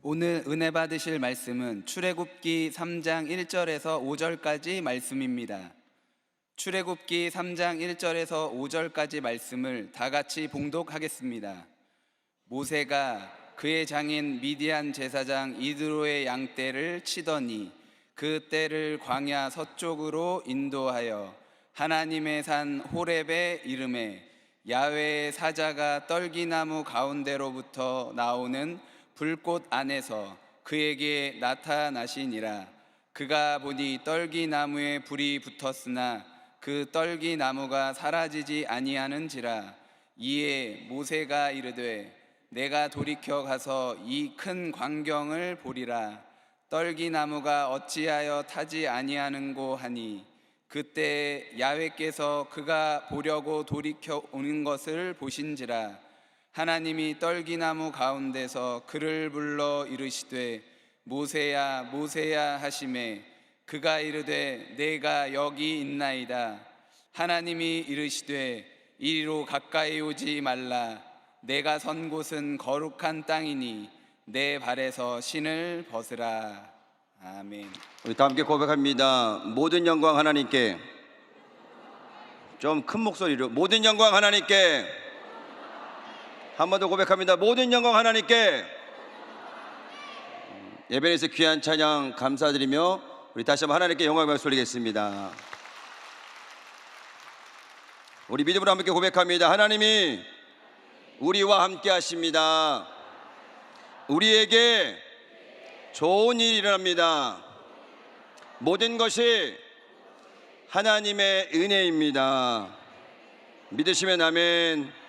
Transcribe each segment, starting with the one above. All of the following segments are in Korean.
오늘 은혜 받으실 말씀은 출애굽기 3장 1절에서 5절까지 말씀입니다. 출애굽기 3장 1절에서 5절까지 말씀을 다 같이 봉독하겠습니다. 모세가 그의 장인 미디안 제사장 이드로의 양떼를 치더니 그 떼를 광야 서쪽으로 인도하여 하나님의 산 호렙에 이르매 야훼의 사자가 떨기나무 가운데로부터 나오는 불꽃 안에서 그에게 나타나시니라. 그가 보니 떨기나무에 불이 붙었으나 그 떨기나무가 사라지지 아니하는지라. 이에 모세가 이르되 내가 돌이켜 가서 이 큰 광경을 보리라. 떨기나무가 어찌하여 타지 아니하는고 하니 그때 야훼께서 그가 보려고 돌이켜 오는 것을 보신지라. 하나님이 떨기나무 가운데서 그를 불러 이르시되 모세야 모세야 하시매 그가 이르되 내가 여기 있나이다. 하나님이 이르시되 이리로 가까이 오지 말라. 내가 선 곳은 거룩한 땅이니 내 발에서 신을 벗으라. 아멘. 우리 다 함께 고백합니다. 모든 영광 하나님께. 좀 큰 목소리로 모든 영광 하나님께. 한 번 더 고백합니다. 모든 영광 하나님께. 예배에서 귀한 찬양 감사드리며 우리 다시 한번 하나님께 영광을 돌리겠습니다. 우리 믿음으로 함께 고백합니다. 하나님이 우리와 함께 하십니다. 우리에게 좋은 일이 일어납니다. 모든 것이 하나님의 은혜입니다. 믿으시면 아멘.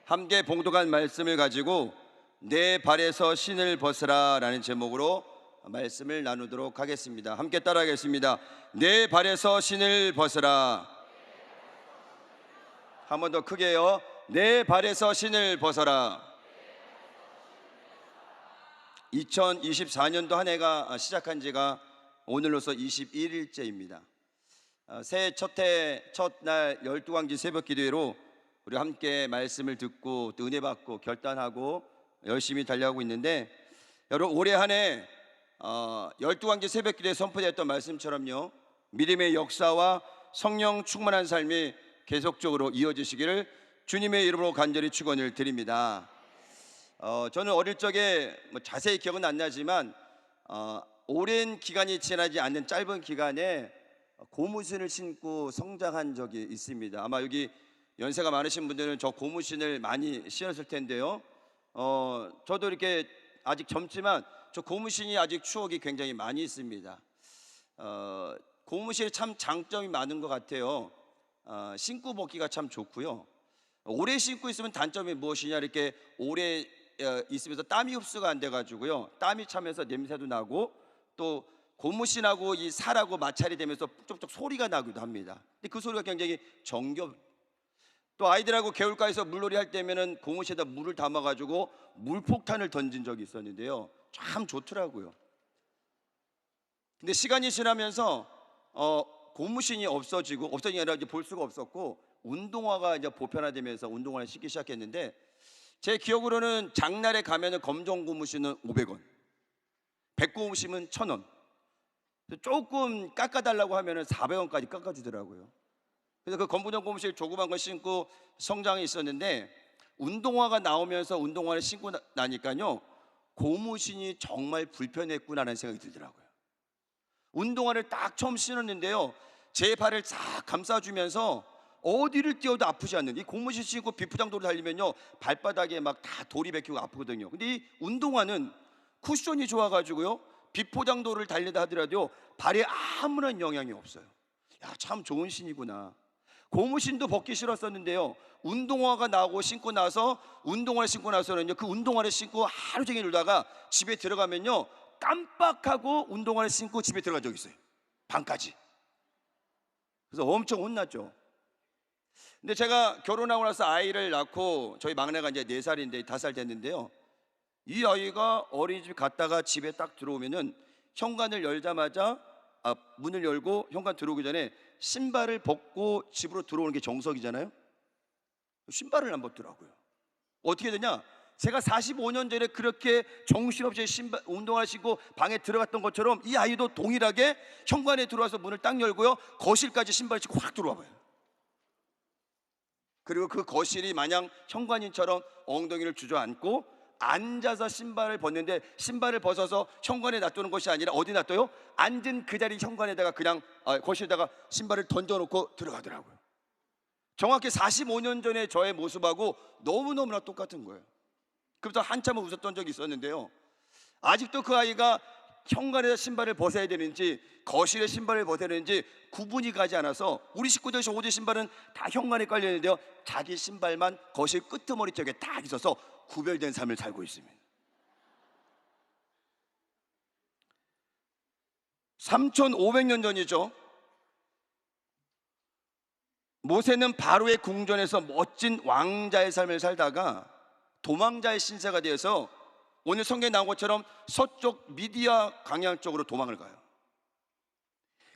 함께 봉독한 말씀을 가지고 내 발에서 신을 벗으라 라는 제목으로 말씀을 나누도록 하겠습니다. 함께 따라하겠습니다. 내 발에서 신을 벗으라. 한 번 더 크게요. 내 발에서 신을 벗어라. 2024년도 한 해가 시작한 지가 오늘로서 21일째입니다. 새해 첫날 12광지 새벽 기도회로 우리 함께 말씀을 듣고 또 은혜 받고 결단하고 열심히 달려가고 있는데, 여러분 올해 한 해 12광지 새벽 기도회에 선포되었던 말씀처럼요, 믿음의 역사와 성령 충만한 삶이 계속적으로 이어지시기를 주님의 이름으로 간절히 축원을 드립니다. 저는 어릴 적에 자세히 기억은 안 나지만 오랜 기간이 지나지 않는 짧은 기간에 고무신을 신고 성장한 적이 있습니다. 아마 여기 연세가 많으신 분들은 저 고무신을 많이 신었을 텐데요. 저도 이렇게 아직 젊지만 저 고무신이 아직 추억이 굉장히 많이 있습니다. 고무신이 참 장점이 많은 것 같아요. 신고 벗기가 참 좋고요. 오래 신고 있으면 단점이 무엇이냐, 이렇게 오래 있으면서 땀이 흡수가 안 돼가지고요, 땀이 차면서 냄새도 나고 또 고무신하고 이 살하고 마찰이 되면서 쪽쪽 소리가 나기도 합니다. 근데 그 소리가 굉장히 정겹. 또 아이들하고 개울가에서 물놀이 할 때면은 고무신에다 물을 담아가지고 물폭탄을 던진 적이 있었는데요, 참 좋더라고요. 근데 시간이 지나면서 고무신이 없어진 게 아니라 이제 볼 수가 없었고 운동화가 이제 보편화되면서 운동화를 신기 시작했는데, 제 기억으로는 장날에 가면은 검정 고무신은 500원, 백고무신은 1,000원, 조금 깎아달라고 하면은 400원까지 깎아주더라고요. 그래서 그 검정 고무신 조그만 걸 신고 성장이 있었는데, 운동화가 나오면서 운동화를 신고 나니까요, 고무신이 정말 불편했구나라는 생각이 들더라고요. 운동화를 딱 처음 신었는데요, 제 발을 싹 감싸주면서 어디를 뛰어도 아프지 않는, 이 고무신 신고 비포장도로 달리면요 발바닥에 막 다 돌이 박히고 아프거든요. 근데 이 운동화는 쿠션이 좋아가지고요, 비포장도를 달리다 하더라도 발에 아무런 영향이 없어요. 야, 참 좋은 신이구나. 고무신도 벗기 싫었었는데요, 운동화가 나오고 신고 나서 운동화를 신고 나서는요, 그 운동화를 신고 하루 종일 놀다가 집에 들어가면요 깜빡하고 운동화를 신고 집에 들어간 적 있어요, 밤까지. 그래서 엄청 혼났죠. 근데 제가 결혼하고 나서 아이를 낳고, 저희 막내가 이제 4살인데 5살 됐는데요, 이 아이가 어린이집 갔다가 집에 딱 들어오면은 현관을 열자마자 문을 열고 현관 들어오기 전에 신발을 벗고 집으로 들어오는 게 정석이잖아요. 신발을 안 벗더라고요. 어떻게 되냐, 제가 45년 전에 그렇게 정신없이 신발 운동하시고 방에 들어갔던 것처럼 이 아이도 동일하게 현관에 들어와서 문을 딱 열고요, 거실까지 신발 신고 확 들어와 봐요. 그리고 그 거실이 마냥 현관인처럼 엉덩이를 주저앉고 앉아서 신발을 벗는데, 신발을 벗어서 현관에 놔두는 것이 아니라 어디 놔둬요? 앉은 그 자리 현관에다가 그냥 거실에다가 신발을 던져놓고 들어가더라고요. 정확히 45년 전에 저의 모습하고 너무너무나 똑같은 거예요. 그래서 한참을 웃었던 적이 있었는데요, 아직도 그 아이가 현관에서 신발을 벗어야 되는지 거실에 신발을 벗어야 되는지 구분이 가지 않아서, 우리 식구들 옷의 신발은 다 현관에 깔려 있는데요, 자기 신발만 거실 끄트머리 쪽에 딱 있어서 구별된 삶을 살고 있습니다. 3,500년 전이죠. 모세는 바로의 궁전에서 멋진 왕자의 삶을 살다가 도망자의 신세가 되어서 오늘 성경에 나온 것처럼 서쪽 미디아 광야 쪽으로 도망을 가요.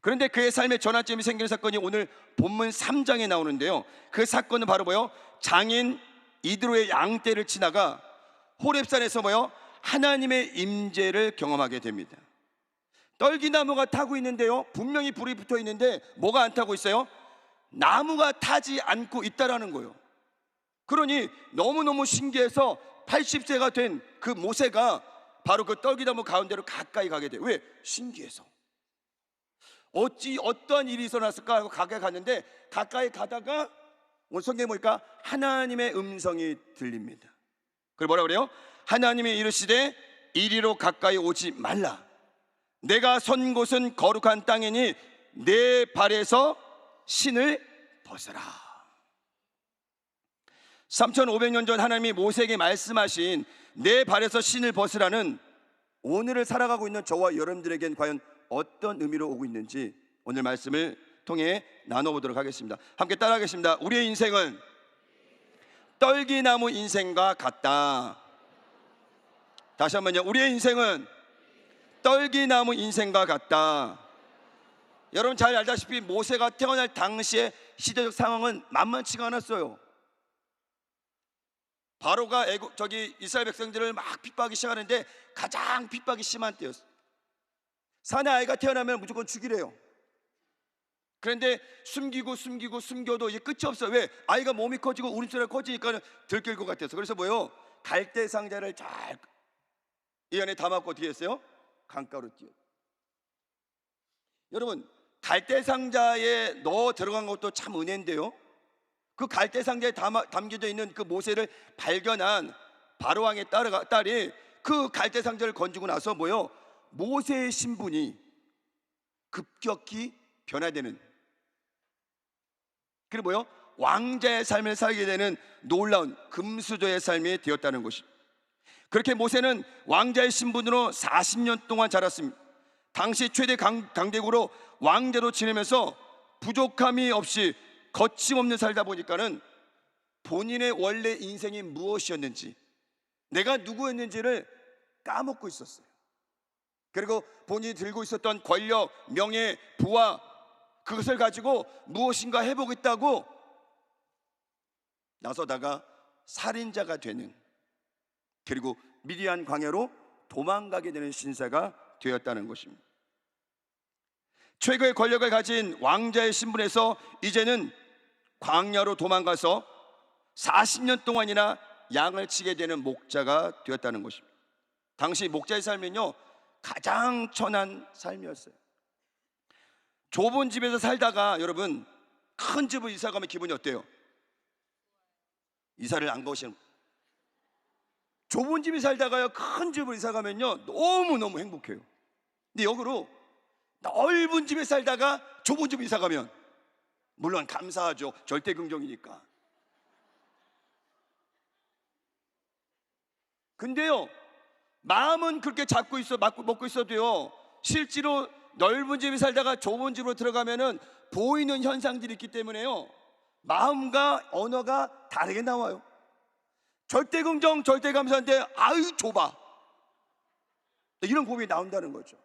그런데 그의 삶의 전환점이 생기는 사건이 오늘 본문 3장에 나오는데요, 그 사건은 바로 뭐요? 장인 이드로의 양떼를 치다가 호렙산에서 뭐요? 하나님의 임재를 경험하게 됩니다. 떨기나무가 타고 있는데요, 분명히 불이 붙어 있는데 뭐가 안 타고 있어요? 나무가 타지 않고 있다라는 거예요. 그러니 너무너무 신기해서 80세가 된 그 모세가 바로 그 떨기나무 가운데로 가까이 가게 돼요. 왜? 신기해서. 어찌 어떠한 일이 일어났을까 하고 가까이 갔는데, 가까이 가다가 오늘 성경에 보니까 하나님의 음성이 들립니다. 그리고 뭐라 그래요? 하나님이 이르시되 이리로 가까이 오지 말라. 내가 선 곳은 거룩한 땅이니 내 발에서 신을 벗어라. 3,500년 전 하나님이 모세에게 말씀하신 내 발에서 신을 벗으라는, 오늘을 살아가고 있는 저와 여러분들에겐 과연 어떤 의미로 오고 있는지 오늘 말씀을 통해 나눠보도록 하겠습니다. 함께 따라하겠습니다. 우리의 인생은 떨기나무 인생과 같다. 다시 한번요. 우리의 인생은 떨기나무 인생과 같다. 여러분 잘 알다시피 모세가 태어날 당시의 시대적 상황은 만만치가 않았어요. 바로가 이스라엘 백성들을 막 핍박하기 시작하는데 가장 핍박이 심한 때였어요. 사내 아이가 태어나면 무조건 죽이래요. 그런데 숨겨도 이제 끝이 없어요. 왜? 아이가 몸이 커지고 울음소리가 커지니까 들킬 것 같아서. 그래서 뭐요? 갈대 상자를 잘 이 안에 담았고 어떻게 했어요? 강가로 띄워. 여러분, 갈대 상자에 넣어 들어간 것도 참 은혜인데요, 그 갈대 상자에 담겨져 있는 그 모세를 발견한 바로 왕의 딸이 그 갈대 상자를 건지고 나서 뭐요? 모세의 신분이 급격히 변화되는, 그리고 뭐요? 왕자의 삶을 살게 되는 놀라운 금수저의 삶이 되었다는 것입니다. 그렇게 모세는 왕자의 신분으로 40년 동안 자랐습니다. 당시 최대 강대국으로 왕자로 지내면서 부족함이 없이 거침없는 살다 보니까는 본인의 원래 인생이 무엇이었는지, 내가 누구였는지를 까먹고 있었어요. 그리고 본인이 들고 있었던 권력, 명예, 부와 그것을 가지고 무엇인가 해보겠다고 나서다가 살인자가 되는, 그리고 미디안 광야로 도망가게 되는 신세가 되었다는 것입니다. 최고의 권력을 가진 왕자의 신분에서 이제는 광야로 도망가서 40년 동안이나 양을 치게 되는 목자가 되었다는 것입니다. 당시 목자의 삶은요, 가장 천한 삶이었어요. 좁은 집에서 살다가 여러분 큰 집으로 이사 가면 기분이 어때요? 이사를 안 가시는, 좁은 집에 살다가요 큰 집으로 이사 가면요 너무너무 행복해요. 근데 역으로 넓은 집에 살다가 좁은 집에 이사 가면 물론 감사하죠. 절대 긍정이니까. 근데요, 마음은 그렇게 잡고 먹고 있어도요, 실제로 넓은 집에 살다가 좁은 집으로 들어가면은 보이는 현상들이 있기 때문에요, 마음과 언어가 다르게 나와요. 절대 긍정, 절대 감사인데 아유 좁아, 이런 고백이 나온다는 거죠.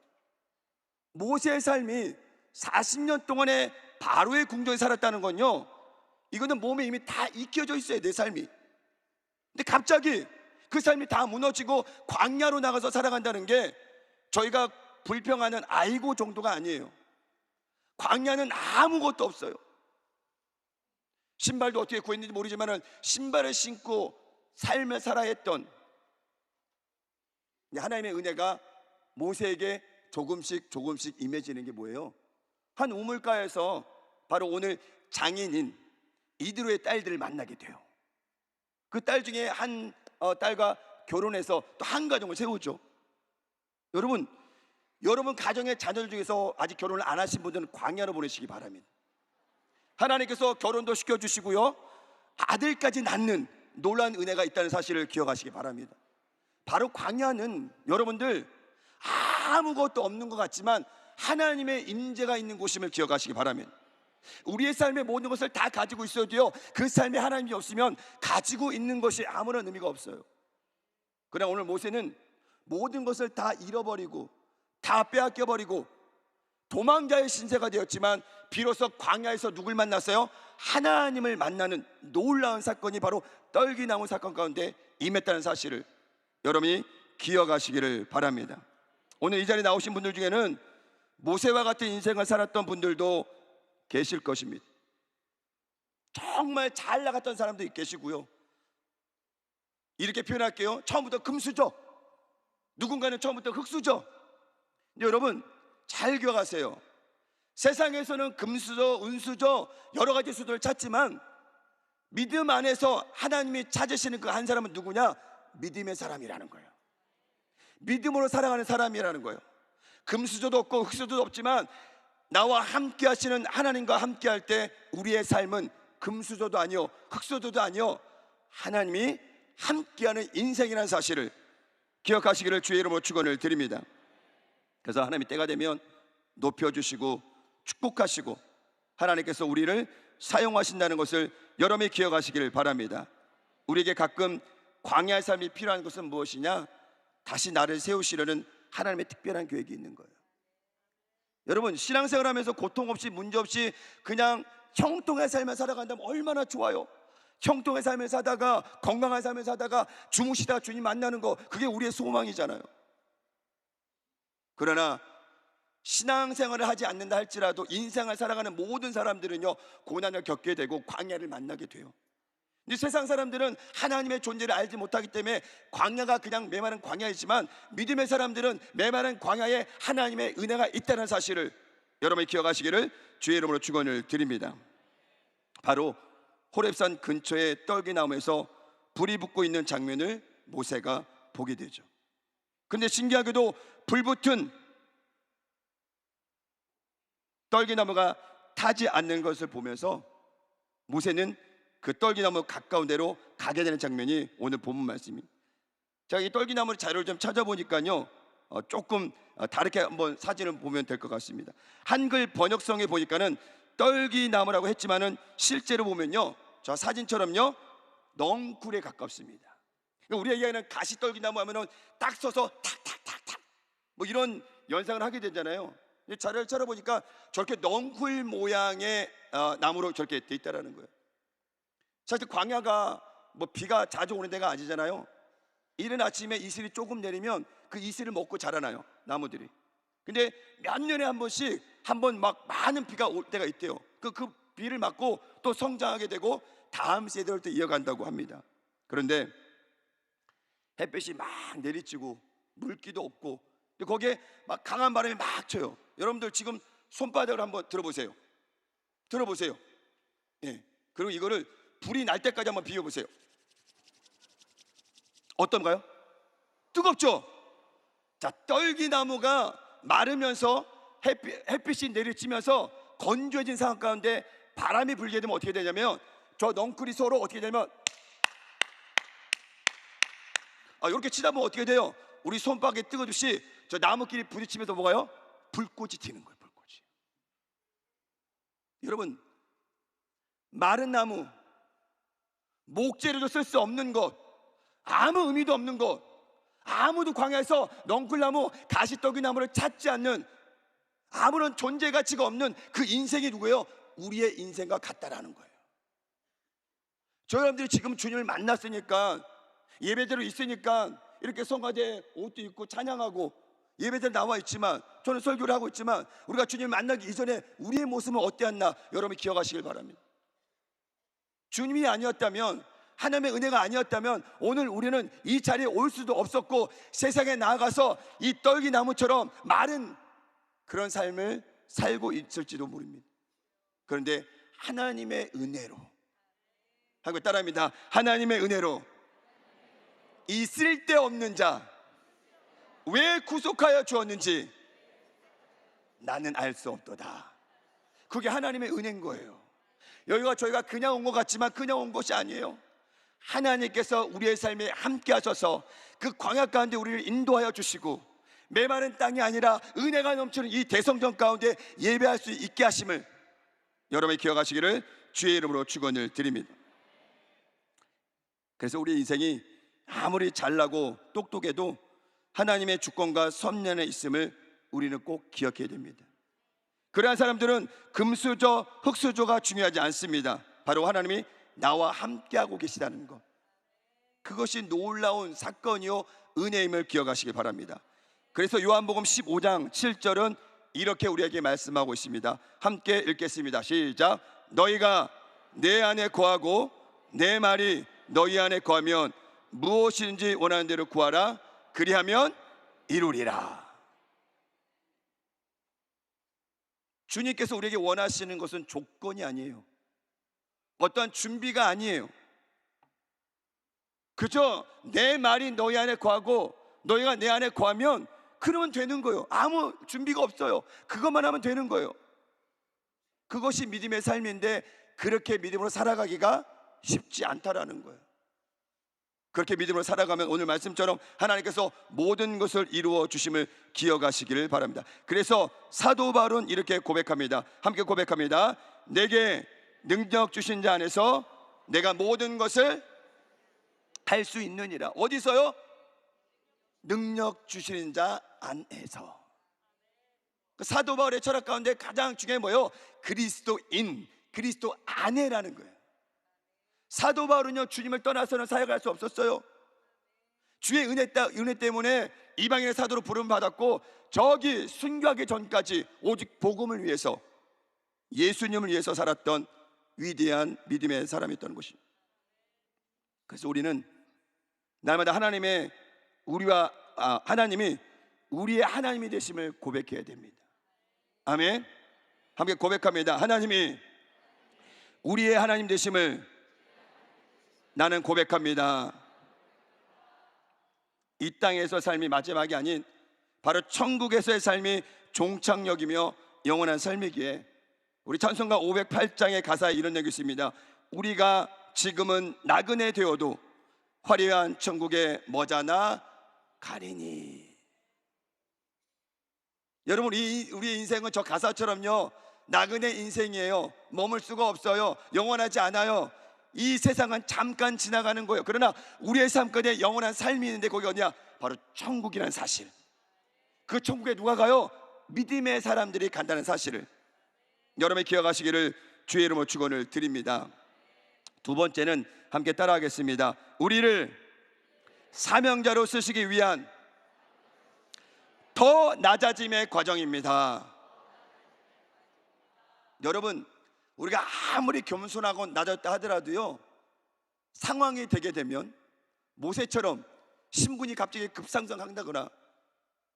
모세의 삶이 40년 동안에 바로의 궁전에 살았다는 건요, 이거는 몸에 이미 다 익혀져 있어요, 내 삶이. 근데 갑자기 그 삶이 다 무너지고 광야로 나가서 살아간다는 게 저희가 불평하는 아이고 정도가 아니에요. 광야는 아무것도 없어요. 신발도 어떻게 구했는지 모르지만 신발을 신고 삶을 살아야 했던 하나님의 은혜가 모세에게 조금씩 임해지는 게 뭐예요? 한 우물가에서 바로 오늘 장인인 이드로의 딸들을 만나게 돼요. 그 딸 중에 한 딸과 결혼해서 또 한 가정을 세우죠. 여러분 가정의 자녀들 중에서 아직 결혼을 안 하신 분들은 광야로 보내시기 바랍니다. 하나님께서 결혼도 시켜주시고요, 아들까지 낳는 놀라운 은혜가 있다는 사실을 기억하시기 바랍니다. 바로 광야는 여러분들 아무것도 없는 것 같지만 하나님의 임재가 있는 곳임을 기억하시기 바랍니다. 우리의 삶의 모든 것을 다 가지고 있어도요, 그 삶에 하나님이 없으면 가지고 있는 것이 아무런 의미가 없어요. 그러나 오늘 모세는 모든 것을 다 잃어버리고 다 빼앗겨버리고 도망자의 신세가 되었지만 비로소 광야에서 누굴 만났어요? 하나님을 만나는 놀라운 사건이 바로 떨기나무 사건 가운데 임했다는 사실을 여러분이 기억하시기를 바랍니다. 오늘 이 자리에 나오신 분들 중에는 모세와 같은 인생을 살았던 분들도 계실 것입니다. 정말 잘 나갔던 사람도 계시고요, 이렇게 표현할게요. 처음부터 금수저, 누군가는 처음부터 흙수저. 근데 여러분 잘 기억하세요. 세상에서는 금수저, 은수저 여러 가지 수들을 찾지만 믿음 안에서 하나님이 찾으시는 그 한 사람은 누구냐? 믿음의 사람이라는 거예요. 믿음으로 살아가는 사람이라는 거예요. 금수저도 없고 흙수저도 없지만 나와 함께 하시는 하나님과 함께 할 때 우리의 삶은 금수저도 아니요 흙수저도 아니요 하나님이 함께하는 인생이라는 사실을 기억하시기를 주의 이름으로 축원을 드립니다. 그래서 하나님이 때가 되면 높여주시고 축복하시고 하나님께서 우리를 사용하신다는 것을 여러분이 기억하시기를 바랍니다. 우리에게 가끔 광야의 삶이 필요한 것은 무엇이냐? 다시 나를 세우시려는 하나님의 특별한 계획이 있는 거예요. 여러분 신앙생활하면서 고통 없이 문제 없이 그냥 형통의 삶을 살아간다면 얼마나 좋아요. 형통의 삶을 사다가 건강한 삶을 사다가 주무시다가 주님 만나는 거, 그게 우리의 소망이잖아요. 그러나 신앙생활을 하지 않는다 할지라도 인생을 살아가는 모든 사람들은요 고난을 겪게 되고 광야를 만나게 돼요. 이 세상 사람들은 하나님의 존재를 알지 못하기 때문에 광야가 그냥 메마른 광야이지만 믿음의 사람들은 메마른 광야에 하나님의 은혜가 있다는 사실을 여러분이 기억하시기를 주의 이름으로 축원을 드립니다. 바로 호렙산 근처의 떨기나무에서 불이 붙고 있는 장면을 모세가 보게 되죠. 그런데 신기하게도 불붙은 떨기나무가 타지 않는 것을 보면서 모세는 그 떨기나무 가까운 데로 가게 되는 장면이 오늘 본문 말씀입니다. 제가 이 떨기나무 자료를 좀 찾아보니까요 조금 다르게 한번 사진을 보면 될 것 같습니다. 한글 번역성에 보니까는 떨기나무라고 했지만은 실제로 보면요 저 사진처럼요 넝쿨에 가깝습니다. 우리가 얘기하는 가시떨기나무 하면은 딱 서서 탁탁탁탁 뭐 이런 연상을 하게 되잖아요. 자료를 찾아보니까 저렇게 넝쿨 모양의 나무로 저렇게 돼 있다라는 거예요. 사실 광야가 뭐 비가 자주 오는 데가 아니잖아요. 이른 아침에 이슬이 조금 내리면 그 이슬을 먹고 자라나요 나무들이. 근데 몇 년에 한 번씩 막 많은 비가 올 때가 있대요. 그 비를 맞고 또 성장하게 되고 다음 세대를 또 이어간다고 합니다. 그런데 햇볕이 막 내리치고 물기도 없고 거기에 막 강한 바람이 막 쳐요. 여러분들 지금 손바닥을 한번 들어보세요. 예. 그리고 이거를 불이 날 때까지 한번 비워보세요. 어떤가요? 뜨겁죠? 자, 떨기나무가 마르면서 햇빛이 내리치면서 건조해진 상황 가운데 바람이 불게 되면 어떻게 되냐면 저 넝쿨이 서로 어떻게 되냐면 이렇게 치다 보면 어떻게 돼요? 우리 손바닥에 뜨거듯이 저 나무끼리 부딪히면서 뭐가요? 불꽃이 튀는 거예요. 불꽃이. 여러분 마른 나무, 목재로도 쓸 수 없는 것, 아무 의미도 없는 것, 아무도 광야에서 넝쿨나무, 가시떨기나무를 찾지 않는 아무런 존재 가치가 없는 그 인생이 누구예요? 우리의 인생과 같다라는 거예요. 저 여러분들이 지금 주님을 만났으니까 예배대로 있으니까 이렇게 성가대 옷도 입고 찬양하고 예배대로 나와 있지만, 저는 설교를 하고 있지만, 우리가 주님 만나기 이전에 우리의 모습은 어땠나 여러분이 기억하시길 바랍니다. 주님이 아니었다면, 하나님의 은혜가 아니었다면 오늘 우리는 이 자리에 올 수도 없었고 세상에 나아가서 이 떨기나무처럼 마른 그런 삶을 살고 있을지도 모릅니다. 그런데 하나님의 은혜로, 하고 따라합니다. 하나님의 은혜로 이 쓸데없는 자 왜 구속하여 주었는지 나는 알 수 없도다. 그게 하나님의 은혜인 거예요. 여기가 저희가 그냥 온 것 같지만 그냥 온 것이 아니에요. 하나님께서 우리의 삶에 함께 하셔서 그 광야 가운데 우리를 인도하여 주시고 메마른 땅이 아니라 은혜가 넘치는 이 대성전 가운데 예배할 수 있게 하심을 여러분이 기억하시기를 주의 이름으로 축원을 드립니다. 그래서 우리 인생이 아무리 잘나고 똑똑해도 하나님의 주권과 섭리 안에 있음을 우리는 꼭 기억해야 됩니다. 그러한 사람들은 금수저, 흙수저가 중요하지 않습니다. 바로 하나님이 나와 함께하고 계시다는 것, 그것이 놀라운 사건이요 은혜임을 기억하시기 바랍니다. 그래서 요한복음 15장 7절은 이렇게 우리에게 말씀하고 있습니다. 함께 읽겠습니다. 시작. 너희가 내 안에 거하고 내 말이 너희 안에 거하면 무엇이든지 원하는 대로 구하라. 그리하면 이루리라. 주님께서 우리에게 원하시는 것은 조건이 아니에요. 어떠한 준비가 아니에요. 그저 내 말이 너희 안에 거하고 너희가 내 안에 거하면 그러면 되는 거예요. 아무 준비가 없어요. 그것만 하면 되는 거예요. 그것이 믿음의 삶인데 그렇게 믿음으로 살아가기가 쉽지 않다라는 거예요. 그렇게 믿음으로 살아가면 오늘 말씀처럼 하나님께서 모든 것을 이루어 주심을 기억하시기를 바랍니다. 그래서 사도 바울은 이렇게 고백합니다. 함께 고백합니다. 내게 능력 주신 자 안에서 내가 모든 것을 할 수 있느니라. 어디서요? 능력 주시는 자 안에서. 사도 바울의 철학 가운데 가장 중요한 뭐예요? 그리스도인, 그리스도 안에라는 거예요. 사도 바울은요 주님을 떠나서는 사역할 수 없었어요. 주의 은혜 때문에 이방인의 사도로 부름 받았고 저기 순교하기 전까지 오직 복음을 위해서, 예수님을 위해서 살았던 위대한 믿음의 사람이었던 것입니다. 그래서 우리는 날마다 하나님이 우리의 하나님이 되심을 고백해야 됩니다. 아멘. 함께 고백합니다. 하나님이 우리의 하나님 되심을 나는 고백합니다. 이 땅에서 삶이 마지막이 아닌 바로 천국에서의 삶이 종착역이며 영원한 삶이기에 우리 찬송가 508장의 가사에 이런 내용이 있습니다. 우리가 지금은 나그네 되어도 화려한 천국에 머자나 가리니. 여러분, 우리의 인생은 저 가사처럼요 나그네 인생이에요. 머물 수가 없어요. 영원하지 않아요. 이 세상은 잠깐 지나가는 거예요. 그러나 우리의 삶 가운데 영원한 삶이 있는데 거기 어디냐? 바로 천국이라는 사실. 그 천국에 누가 가요? 믿음의 사람들이 간다는 사실을 여러분이 기억하시기를 주의 이름으로 축원을 드립니다. 두 번째는 함께 따라하겠습니다. 우리를 사명자로 쓰시기 위한 더 낮아짐의 과정입니다. 여러분, 우리가 아무리 겸손하고 낮았다 하더라도요 상황이 되게 되면 모세처럼 신분이 갑자기 급상승한다거나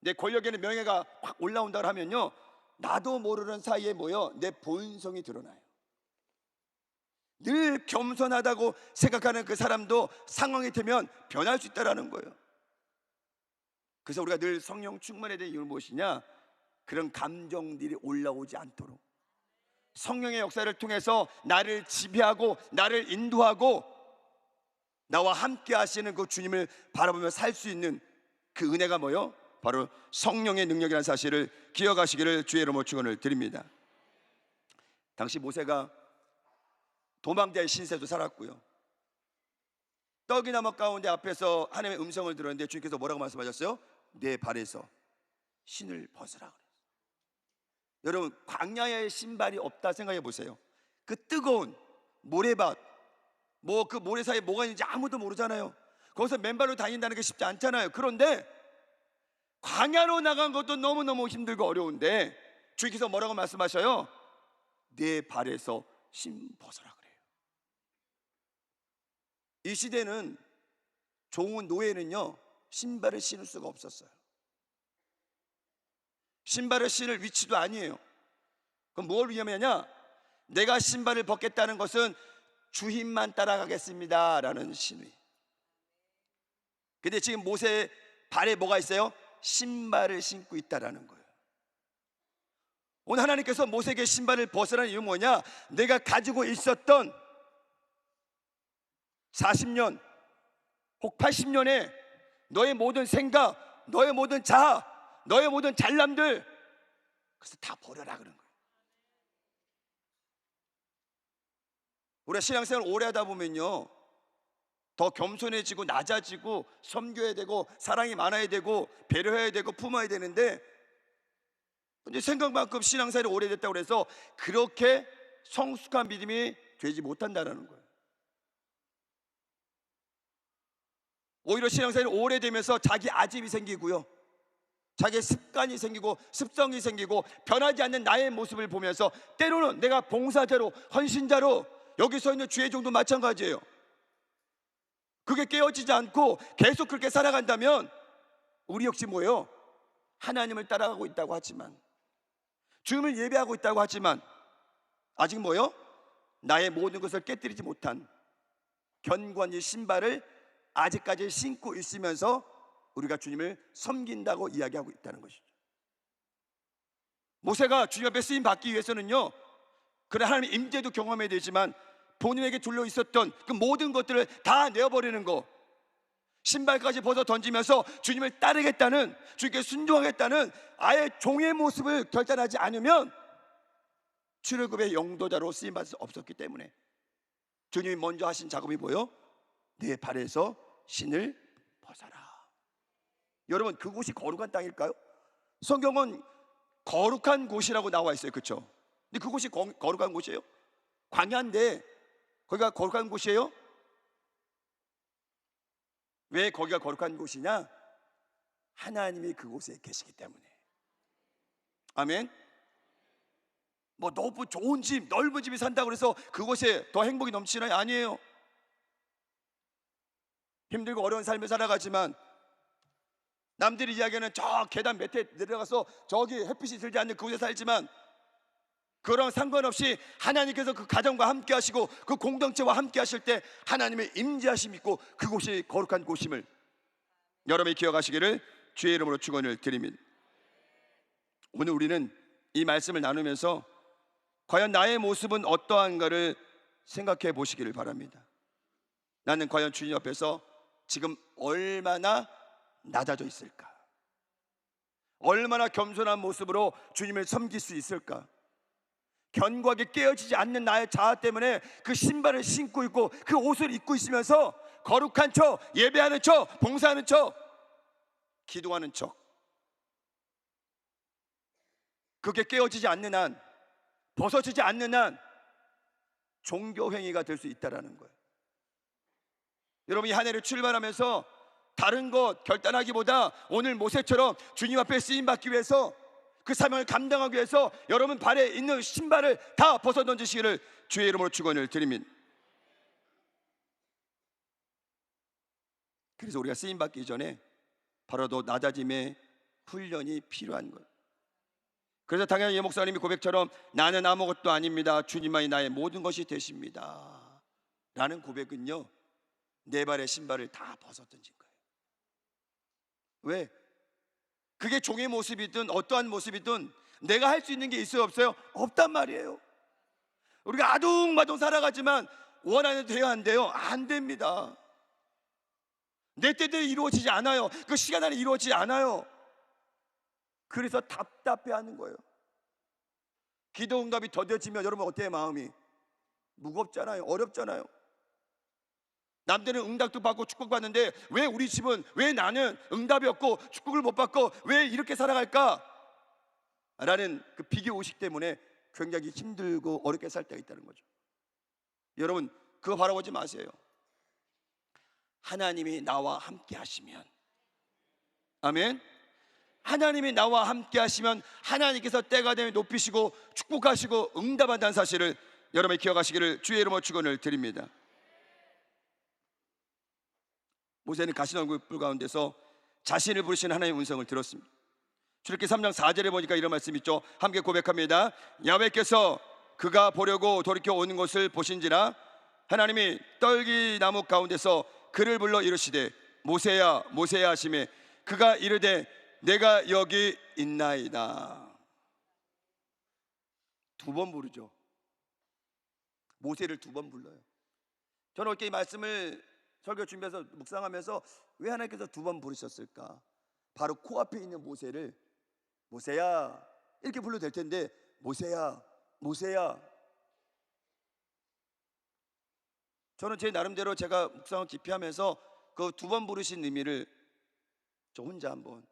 내 권력에는 명예가 확 올라온다 하면요 나도 모르는 사이에 내 본성이 드러나요. 늘 겸손하다고 생각하는 그 사람도 상황이 되면 변할 수 있다는 거예요. 그래서 우리가 늘 성령 충만에 대한 이유는 무엇이냐? 그런 감정들이 올라오지 않도록 성령의 역사를 통해서 나를 지배하고 나를 인도하고 나와 함께 하시는 그 주님을 바라보며 살 수 있는 그 은혜가 뭐요? 바로 성령의 능력이라는 사실을 기억하시기를 주의 이름으로 축원을 드립니다. 당시 모세가 도망자의 신세도 살았고요 떡이나무 가운데 앞에서 하나님의 음성을 들었는데 주님께서 뭐라고 말씀하셨어요? 내 발에서 신을 벗으라 그래요. 여러분, 광야에 신발이 없다 생각해 보세요. 그 뜨거운 모래밭, 그 모래 사이에 뭐가 있는지 아무도 모르잖아요. 거기서 맨발로 다닌다는 게 쉽지 않잖아요. 그런데 광야로 나간 것도 너무너무 힘들고 어려운데 주님께서 뭐라고 말씀하셔요? 내 발에서 신 벗어라 그래요. 이 시대는 좋은 노예는요 신발을 신을 수가 없었어요. 신발을 신을 위치도 아니에요. 그럼 뭘 위험하냐? 내가 신발을 벗겠다는 것은 주님만 따라가겠습니다 라는 신의. 근데 지금 모세의 발에 뭐가 있어요? 신발을 신고 있다라는 거예요. 오늘 하나님께서 모세에게 신발을 벗으라는 이유는 뭐냐? 내가 가지고 있었던 40년 혹 80년의 너의 모든 생각, 너의 모든 자아, 너의 모든 잘남들, 그래서 다 버려라 그런 거예요. 우리가 신앙생활 오래 하다 보면요 더 겸손해지고 낮아지고 섬겨야 되고 사랑이 많아야 되고 배려해야 되고 품어야 되는데, 근데 생각만큼 신앙생활이 오래됐다고 해서 그렇게 성숙한 믿음이 되지 못한다는 거예요. 오히려 신앙생활이 오래되면서 자기 아집이 생기고요, 자기의 습관이 생기고 습성이 생기고 변하지 않는 나의 모습을 보면서 때로는 내가 봉사자로 헌신자로 여기 서 있는 주의 종도 마찬가지예요. 그게 깨어지지 않고 계속 그렇게 살아간다면 우리 역시 뭐예요? 하나님을 따라가고 있다고 하지만, 주님을 예배하고 있다고 하지만 아직 뭐예요? 나의 모든 것을 깨뜨리지 못한 견고한 이 신발을 아직까지 신고 있으면서 우리가 주님을 섬긴다고 이야기하고 있다는 것이죠. 모세가 주님 앞에 쓰임 받기 위해서는요 그래 하나님의 임재도 경험해야 되지만 본인에게 둘러 있었던 그 모든 것들을 다 내어버리는 거, 신발까지 벗어 던지면서 주님을 따르겠다는, 주님께 순종하겠다는 아예 종의 모습을 결단하지 않으면 출애굽의 영도자로 쓰임받을 수 없었기 때문에 주님이 먼저 하신 작업이 뭐예요? 내 발에서 신을 벗어라. 여러분, 그곳이 거룩한 땅일까요? 성경은 거룩한 곳이라고 나와 있어요, 그렇죠? 근데 그곳이 거룩한 곳이에요? 광야인데 거기가 거룩한 곳이에요? 왜 거기가 거룩한 곳이냐? 하나님이 그곳에 계시기 때문에. 아멘. 뭐 너무 좋은 집, 넓은 집이 산다고 해서 그곳에 더 행복이 넘치나요? 아니에요. 힘들고 어려운 삶을 살아가지만 남들이 이야기하는 저 계단 밑에 내려가서 저기 햇빛이 들지 않는 그곳에 살지만 그런 상관없이 하나님께서 그 가정과 함께 하시고 그 공동체와 함께 하실 때 하나님의 임재하심이 있고 그곳이 거룩한 곳임을 여러분이 기억하시기를 주의 이름으로 축원을 드립니다. 오늘 우리는 이 말씀을 나누면서 과연 나의 모습은 어떠한가를 생각해 보시기를 바랍니다. 나는 과연 주님 앞에서 지금 얼마나 낮아져 있을까? 얼마나 겸손한 모습으로 주님을 섬길 수 있을까? 견고하게 깨어지지 않는 나의 자아 때문에 그 신발을 신고 있고 그 옷을 입고 있으면서 거룩한 척, 예배하는 척, 봉사하는 척, 기도하는 척, 그게 깨어지지 않는 한, 벗어지지 않는 한 종교행위가 될 수 있다는 거예요. 여러분, 이 한 해를 출발하면서 다른 것 결단하기보다 오늘 모세처럼 주님 앞에 쓰임받기 위해서 그 사명을 감당하기 위해서 여러분 발에 있는 신발을 다 벗어 던지시기를 주의 이름으로 축원을 드립니다. 그래서 우리가 쓰임받기 전에 바로 더 낮아짐의 훈련이 필요한 거예요. 그래서 당연히 예 목사님이 고백처럼 나는 아무것도 아닙니다, 주님만이 나의 모든 것이 되십니다 라는 고백은요 내 발의 신발을 다 벗어 던진 거예요. 왜? 그게 종의 모습이든 어떠한 모습이든 내가 할 수 있는 게 있어요, 없어요? 없단 말이에요. 우리가 아둥바둥 살아가지만 원하는 돼야 한대요? 안 됩니다. 내 때대로 이루어지지 않아요. 그 시간 안에 이루어지지 않아요. 그래서 답답해하는 거예요. 기도 응답이 더뎌지면 여러분 어때요? 마음이 무겁잖아요. 어렵잖아요. 남들은 응답도 받고 축복받는데 왜 우리 집은, 왜 나는 응답이 없고 축복을 못 받고 왜 이렇게 살아갈까? 라는 그 비교의식 때문에 굉장히 힘들고 어렵게 살 때가 있다는 거죠. 여러분, 그거 바라보지 마세요. 하나님이 나와 함께 하시면, 아멘. 하나님이 나와 함께 하시면 하나님께서 때가 되면 높이시고 축복하시고 응답한다는 사실을 여러분이 기억하시기를 주의 이름으로 축원을 드립니다. 모세는 가시덤불 가운데서 자신을 부르시는 하나님의 음성을 들었습니다. 출애굽기 3장 4절에 보니까 이런 말씀이 있죠. 함께 고백합니다. 야훼께서 그가 보려고 돌이켜 오는 것을 보신지라 하나님이 떨기나무 가운데서 그를 불러 이르시되 모세야 모세야 하시매 그가 이르되 내가 여기 있나이다. 두 번 부르죠. 모세를 두 번 불러요. 저는 이렇게 이 말씀을 설교 준비해서 묵상하면서 왜 하나님께서 두 번 부르셨을까? 바로 코앞에 있는 모세를 모세야 이렇게 불러도 될 텐데 모세야 모세야. 저는 제 나름대로 제가 묵상을 깊이 하면서 그 두 번 부르신 의미를 저 혼자 한번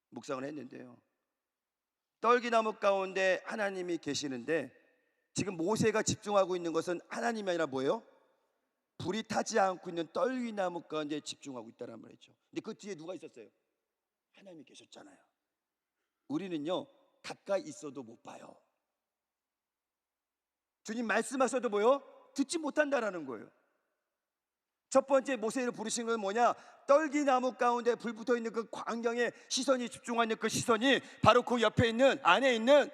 묵상을 했는데요. 떨기나무 가운데 하나님이 계시는데 지금 모세가 집중하고 있는 것은 하나님이 아니라 뭐예요? 불이 타지 않고 있는 떨기나무 가운데 집중하고 있다는 말이죠. 근데 그 뒤에 누가 있었어요? 하나님이 계셨잖아요. 우리는요 가까이 있어도 못 봐요. 주님 말씀하셔도 뭐요? 듣지 못한다라는 거예요. 첫 번째 모세를 부르신 건 뭐냐? 떨기나무 가운데 불 붙어 있는 그 광경에 시선이 집중하는 그 시선이 바로 그 옆에 있는 안에 있는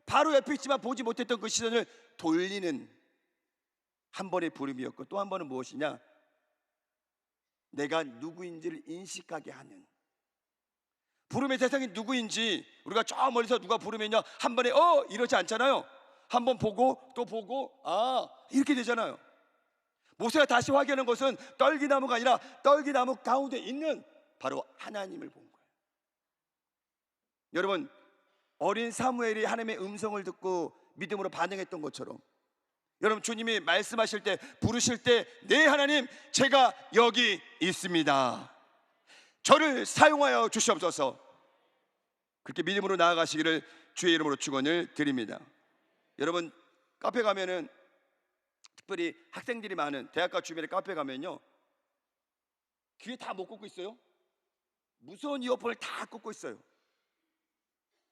바로 옆에 있지만 보지 못했던 그 시선을 돌리는 한 번의 부름이었고 또 한 번은 무엇이냐? 내가 누구인지를 인식하게 하는 부름의 대상이 누구인지 우리가 저 멀리서 누가 부르면요 한 번에 이러지 않잖아요. 한 번 보고 또 보고 이렇게 되잖아요. 모세가 다시 확인하는 것은 떨기나무가 아니라 떨기나무 가운데 있는 바로 하나님을 본 거예요. 여러분 어린 사무엘이 하나님의 음성을 듣고 믿음으로 반응했던 것처럼 여러분 주님이 말씀하실 때 부르실 때 네 하나님 제가 여기 있습니다. 저를 사용하여 주시옵소서. 그렇게 믿음으로 나아가시기를 주의 이름으로 축원을 드립니다. 여러분 카페 가면은 특별히 학생들이 많은 대학가 주변에 카페 가면요 귀에 다 못 꽂고 있어요. 무서운 이어폰을 다 꽂고 있어요.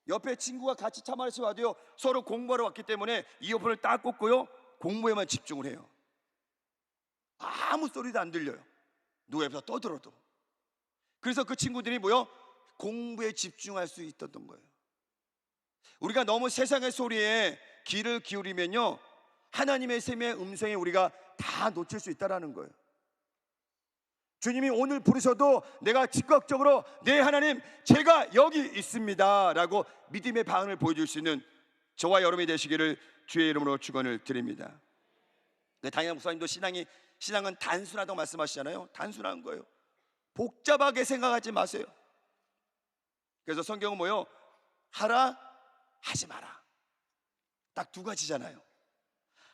옆에 친구가 같이 차 마시고 와도요 서로 공부하러 왔기 때문에 이어폰을 딱 꽂고요 공부에만 집중을 해요. 아무 소리도 안 들려요. 누가 옆에서 떠들어도. 그래서 그 친구들이 뭐요? 공부에 집중할 수 있었던 거예요. 우리가 너무 세상의 소리에 귀를 기울이면요 하나님의 셈의 음성에 우리가 다 놓칠 수 있다는 거예요. 주님이 오늘 부르셔도 내가 즉각적으로 네 하나님 제가 여기 있습니다 라고 믿음의 반응을 보여줄 수 있는 저와 여러분이 되시기를 주의 이름으로 축원을 드립니다. 당연히 목사님도 신앙은 단순하다고 말씀하시잖아요. 단순한 거예요. 복잡하게 생각하지 마세요. 그래서 성경은 뭐요? 하라 하지 마라 딱 두 가지잖아요.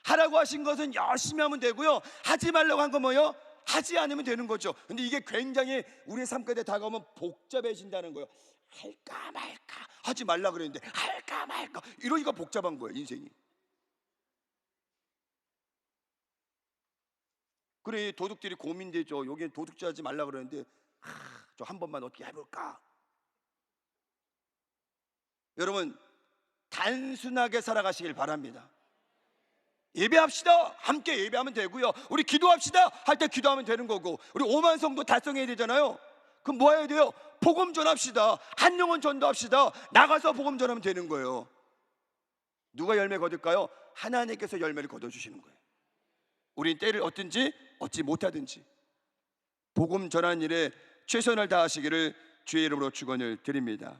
하라고 하신 것은 열심히 하면 되고요 하지 말라고 한 건 뭐요? 하지 않으면 되는 거죠. 근데 이게 굉장히 우리의 삶 가운데 다가오면 복잡해진다는 거예요. 할까 말까 하지 말라 그랬는데 할까 말까 이러니까 복잡한 거예요 인생이. 그래 도둑들이 고민되죠. 여기 도둑질 하지 말라 그러는데 저 한 번만 어떻게 해볼까. 여러분 단순하게 살아가시길 바랍니다. 예배합시다. 함께 예배하면 되고요. 우리 기도합시다. 할 때 기도하면 되는 거고 우리 5만 성도 달성해야 되잖아요. 그럼 뭐 해야 돼요? 복음 전합시다. 한 영혼 전도합시다. 나가서 복음 전하면 되는 거예요. 누가 열매 거둘까요? 하나님께서 열매를 거둬주시는 거예요. 우린 때를 얻든지 얻지 못하든지 복음 전하는 일에 최선을 다하시기를 주의 이름으로 축원을 드립니다.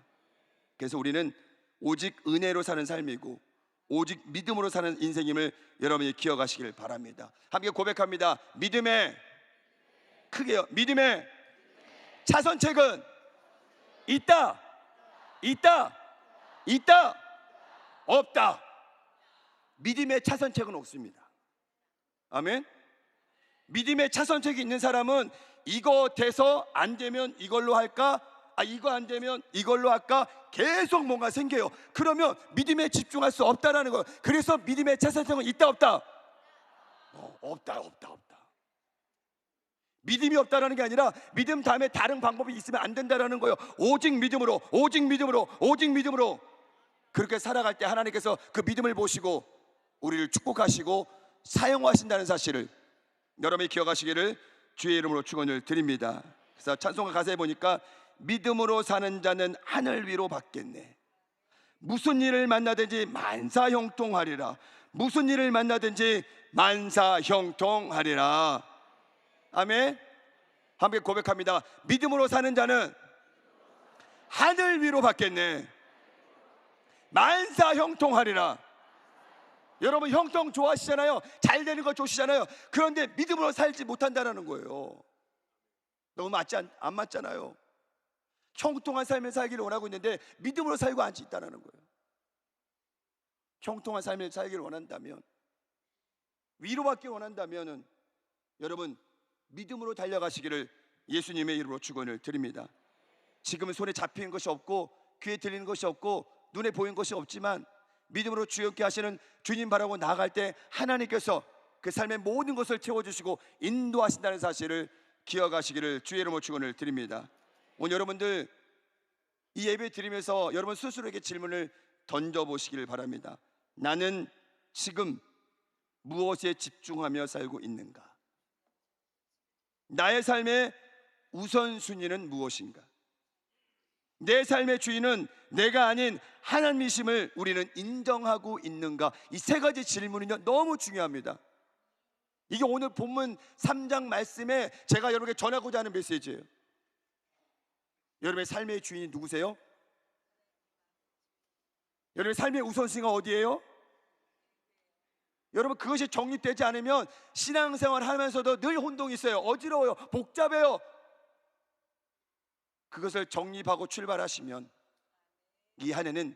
그래서 우리는 오직 은혜로 사는 삶이고 오직 믿음으로 사는 인생임을 여러분이 기억하시길 바랍니다. 함께 고백합니다. 믿음의 크게요. 믿음의 차선책은 있다. 없다. 믿음의 차선책은 없습니다. 아멘. 믿음의 차선책이 있는 사람은 이거 돼서 안 되면 이걸로 할까? 이거 안 되면 이걸로 할까? 계속 뭔가 생겨요. 그러면 믿음에 집중할 수 없다라는 거예요. 그래서 믿음의 차선책은 있다 없다? 없다. 믿음이 없다라는 게 아니라 믿음 다음에 다른 방법이 있으면 안 된다라는 거예요. 오직 믿음으로, 오직 믿음으로, 오직 믿음으로 그렇게 살아갈 때 하나님께서 그 믿음을 보시고 우리를 축복하시고 사용하신다는 사실을 여러분이 기억하시기를 주의 이름으로 축원을 드립니다. 그래서 찬송가 가사에 보니까 믿음으로 사는 자는 하늘 위로 받겠네. 무슨 일을 만나든지 만사형통하리라. 무슨 일을 만나든지 만사형통하리라. 아멘. 함께 고백합니다. 믿음으로 사는 자는 하늘 위로 받겠네. 만사형통하리라. 여러분 형통 좋아하시잖아요. 잘 되는 거 좋으시잖아요. 그런데 믿음으로 살지 못한다는 거예요. 너무 안 맞잖아요. 형통한 삶을 살기를 원하고 있는데 믿음으로 살고 앉지 있다는 거예요. 형통한 삶을 살기를 원한다면, 위로받기를 원한다면 여러분 믿음으로 달려가시기를 예수님의 이름으로 축원을 드립니다. 지금은 손에 잡히는 것이 없고 귀에 들리는 것이 없고 눈에 보이는 것이 없지만 믿음으로 주역케 하시는 주님 바라고 나아갈 때 하나님께서 그 삶의 모든 것을 채워주시고 인도하신다는 사실을 기억하시기를 주의 이름으로 축원을 드립니다. 오늘 여러분들 이 예배 드리면서 여러분 스스로에게 질문을 던져보시기를 바랍니다. 나는 지금 무엇에 집중하며 살고 있는가? 나의 삶의 우선순위는 무엇인가? 내 삶의 주인은 내가 아닌 하나님이심을 우리는 인정하고 있는가? 이 세 가지 질문은요 너무 중요합니다. 이게 오늘 본문 3장 말씀에 제가 여러분에게 전하고자 하는 메시지예요. 여러분의 삶의 주인이 누구세요? 여러분의 삶의 우선순위가 어디예요? 여러분 그것이 정립되지 않으면 신앙생활 하면서도 늘 혼동이 있어요. 어지러워요. 복잡해요. 그것을 정립하고 출발하시면 이 한 해는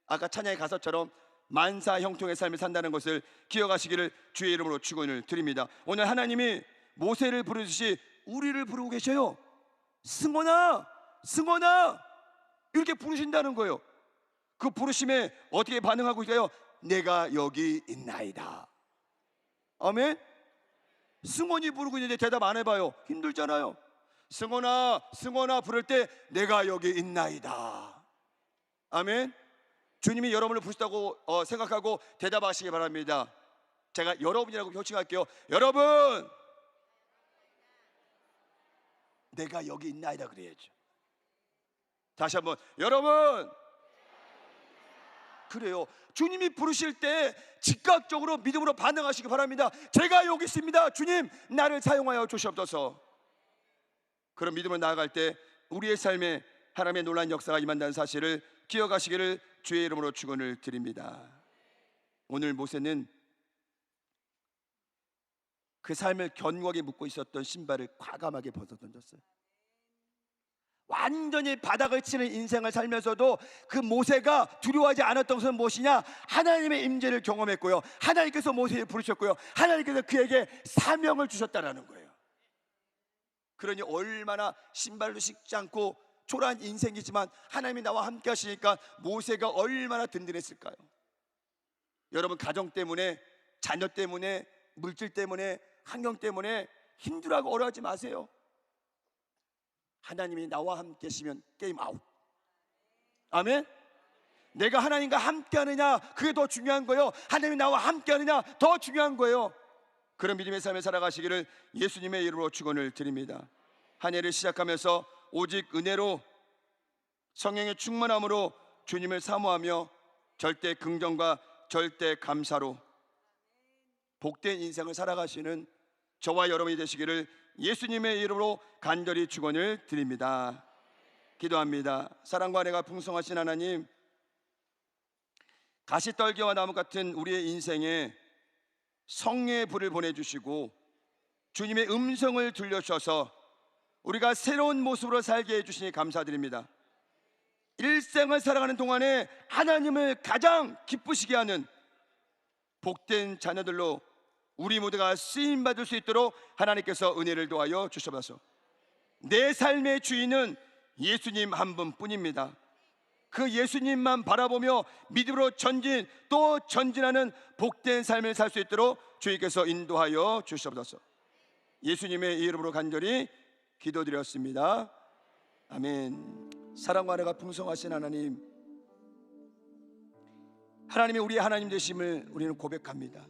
아까 찬양의 가사처럼 만사형통의 삶을 산다는 것을 기억하시기를 주의 이름으로 축원을 드립니다. 오늘 하나님이 모세를 부르듯이 우리를 부르고 계셔요. 승원아, 승원아 이렇게 부르신다는 거예요. 그 부르심에 어떻게 반응하고 있어요? 내가 여기 있나이다. 아멘. 승원이 부르고 있는데 대답 안 해봐요. 힘들잖아요. 승원아, 승원아 부를 때 내가 여기 있나이다. 아멘. 주님이 여러분을 부르셨다고 생각하고 대답하시기 바랍니다. 제가 여러분이라고 표칭할게요. 여러분, 내가 여기 있나이다 그래야죠. 다시 한번, 여러분. 그래요. 주님이 부르실 때 즉각적으로 믿음으로 반응하시기 바랍니다. 제가 여기 있습니다. 주님, 나를 사용하여 주시옵소서. 그런 믿음으로 나아갈 때 우리의 삶에 하나님의 놀라운 역사가 임한다는 사실을 기억하시기를 주의 이름으로 축원을 드립니다. 오늘 모세는 그 삶을 견고하게 묶고 있었던 신발을 과감하게 벗어 던졌어요. 완전히 바닥을 치는 인생을 살면서도 그 모세가 두려워하지 않았던 것은 무엇이냐? 하나님의 임재를 경험했고요, 하나님께서 모세를 부르셨고요, 하나님께서 그에게 사명을 주셨다는 거예요. 그러니 얼마나 신발도 신지 않고 초라한 인생이지만 하나님이 나와 함께 하시니까 모세가 얼마나 든든했을까요? 여러분 가정 때문에, 자녀 때문에, 물질 때문에, 환경 때문에 힘들어하고 어려워하지 마세요. 하나님이 나와 함께 하시면 게임 아웃. 아멘. 내가 하나님과 함께 하느냐 그게 더 중요한 거예요. 하나님이 나와 함께 하느냐 더 중요한 거예요. 그런 믿음의 삶을 살아가시기를 예수님의 이름으로 축원을 드립니다. 한 해를 시작하면서 오직 은혜로 성령의 충만함으로 주님을 사모하며 절대 긍정과 절대 감사로 복된 인생을 살아가시는 저와 여러분이 되시기를 예수님의 이름으로 간절히 축원을 드립니다. 기도합니다. 사랑과 은혜가 풍성하신 하나님, 가시떨기와 나무 같은 우리의 인생에 성령의 불을 보내주시고 주님의 음성을 들려주셔서 우리가 새로운 모습으로 살게 해주시니 감사드립니다. 일생을 살아가는 동안에 하나님을 가장 기쁘시게 하는 복된 자녀들로 우리 모두가 쓰임받을 수 있도록 하나님께서 은혜를 도하여 주셔서 내 삶의 주인은 예수님 한 분뿐입니다. 그 예수님만 바라보며 믿음으로 전진 또 전진하는 복된 삶을 살 수 있도록 주님께서 인도하여 주시옵소서. 예수님의 이름으로 간절히 기도드렸습니다. 아멘. 사랑과 은혜가 풍성하신 하나님, 하나님이 우리의 하나님 되심을 우리는 고백합니다.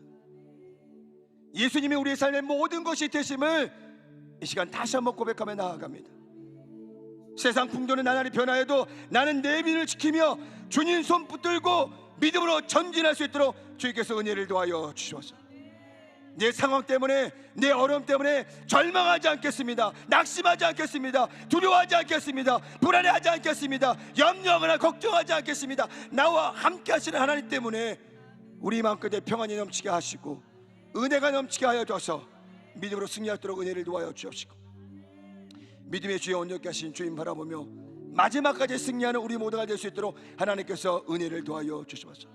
예수님이 우리의 삶의 모든 것이 되심을 이 시간 다시 한번 고백하며 나아갑니다. 세상 풍조는 나날이 변화해도 나는 내 믿음을 지키며 주님 손 붙들고 믿음으로 전진할 수 있도록 주님께서 은혜를 도와여 주시옵소서. 내 상황 때문에, 내 어려움 때문에 절망하지 않겠습니다. 낙심하지 않겠습니다. 두려워하지 않겠습니다. 불안해하지 않겠습니다. 염려하거나 걱정하지 않겠습니다. 나와 함께 하시는 하나님 때문에 우리 마음끝에 평안이 넘치게 하시고 은혜가 넘치게 하여 줘서 믿음으로 승리하도록 은혜를 도와여 주옵시고, 믿음의 주에 온전케 하신 주님 바라보며 마지막까지 승리하는 우리 모두가 될 수 있도록 하나님께서 은혜를 도와여 주시옵소서.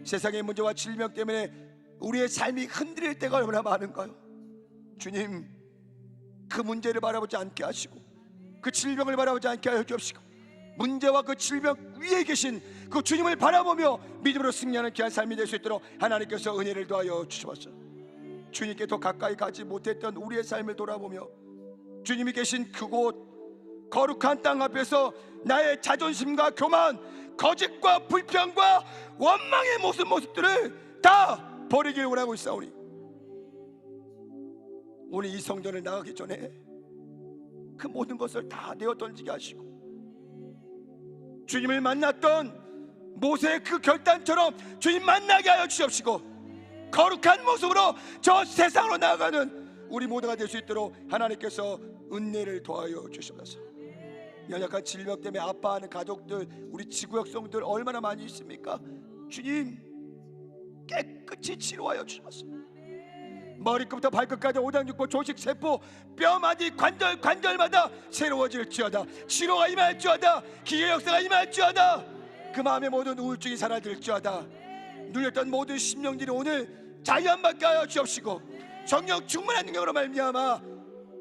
세상의 문제와 질병 때문에 우리의 삶이 흔들릴 때가 얼마나 많은가요? 주님, 그 문제를 바라보지 않게 하시고 그 질병을 바라보지 않게 하여 주옵시고, 문제와 그 질병 위에 계신 그 주님을 바라보며 믿음으로 승리하는 귀한 삶이 될 수 있도록 하나님께서 은혜를 도와여 주시옵소서. 주님께 더 가까이 가지 못했던 우리의 삶을 돌아보며 주님이 계신 그곳 거룩한 땅 앞에서 나의 자존심과 교만, 거짓과 불평과 원망의 모습들을 다 버리길 원하고 있사오니, 오늘 이 성전을 나가기 전에 그 모든 것을 다 내어 던지게 하시고, 주님을 만났던 모세의 그 결단처럼 주님 만나게 하여 주시옵시고, 거룩한 모습으로 저 세상으로 나아가는 우리 모두가 될 수 있도록 하나님께서 은혜를 도와여 주시옵소서. 연약한 질병 때문에 아파하는 가족들, 우리 지구역 성도들 얼마나 많이 있습니까? 주님 깨끗이 치료하여 주시옵소서. 머리끝부터 발끝까지 오장육부, 조직, 세포, 뼈마디, 관절마다 새로워질지어다. 치료가 임할지어다. 기의 역사가 임할지어다. 그 마음의 모든 우울증이 사라질지어다. 눌렸던 모든 심령들이 오늘 자유함받게 하여 주옵시고, 성령 충만한 능력으로 말미암아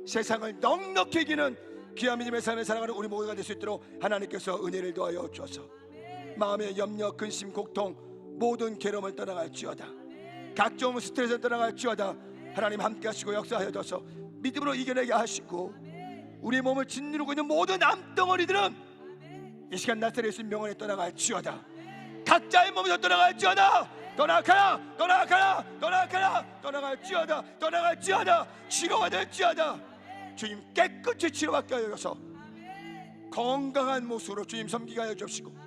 세상을 넉넉히 이기는 귀한 믿음의 삶을 살아가는 우리 모두가 될 수 있도록 하나님께서 은혜를 도와여 주옵소서. 마음의 염려, 근심, 고통, 모든 괴로움을 떠나갈지어다. 각종 스트레스를 떠나갈지어다. 하나님 함께 하시고 역사하여 줘서 믿음으로 이겨내게 하시고, 우리 몸을 짓누르고 있는 모든 암덩어리들은 이 시간 나사렛 예수님 명언에 떠나갈지어다. 각자의 몸에서 떠나갈지어다. 떠나가라, 떠나가라, 떠나가라, 떠나갈지어다. 떠나갈지어다. 치료가 될지어다. 주님 깨끗이 치료받게 하여 주셔서 건강한 모습으로 주님 섬기게 하여 주시고,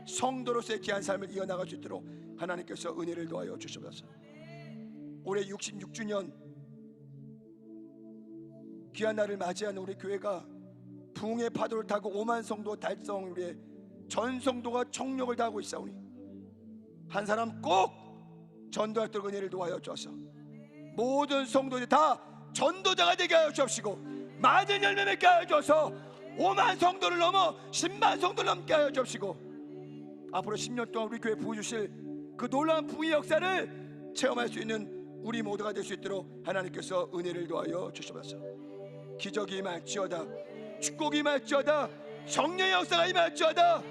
성도로서의 귀한 삶을 이어나갈 수 있도록 하나님께서 은혜를 도와여 주시옵소서. 올해 66주년 귀한 날을 맞이하는 우리 교회가 부흥의 파도를 타고 5만 성도 달성을 위해 전 성도가 총력을 다하고 있사오니, 한 사람 꼭 전도할 은혜를 도와여 주셔서 모든 성도들이 다 전도자가 되게 하여 주옵시고, 많은 열매 맺게 하여 주셔서 5만 성도를 넘어 10만 성도를 넘게 하여 주옵시고, 앞으로 10년 동안 우리 교회 부어주실 그 놀라운 부의 역사를 체험할 수 있는 우리 모두가 될 수 있도록 하나님께서 은혜를 도와여 주시옵소서. 기적이 임할지어다. 축복이 임할지어다. 성령의 역사가 임할지어다.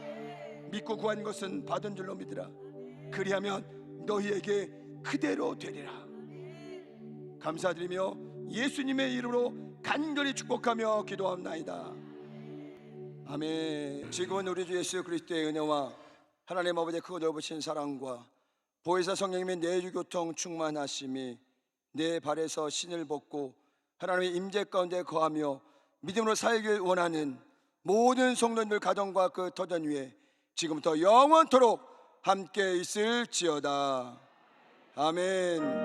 믿고 구한 것은 받은 줄로 믿으라. 그리하면 너희에게 그대로 되리라. 감사드리며 예수님의 이름으로 간절히 축복하며 기도합나이다. 아멘. 지금은 우리 주 예수 그리스도의 은혜와 하나님 아버지의 크고 넓으신 사랑과 보혜사 성령님의 내주 교통 충만하심이 내 발에서 신을 벗고 하나님의 임재 가운데 거하며 믿음으로 살길 원하는 모든 성도님들 가정과 그 터전 위에 지금부터 영원토록 함께 있을지어다. 아멘.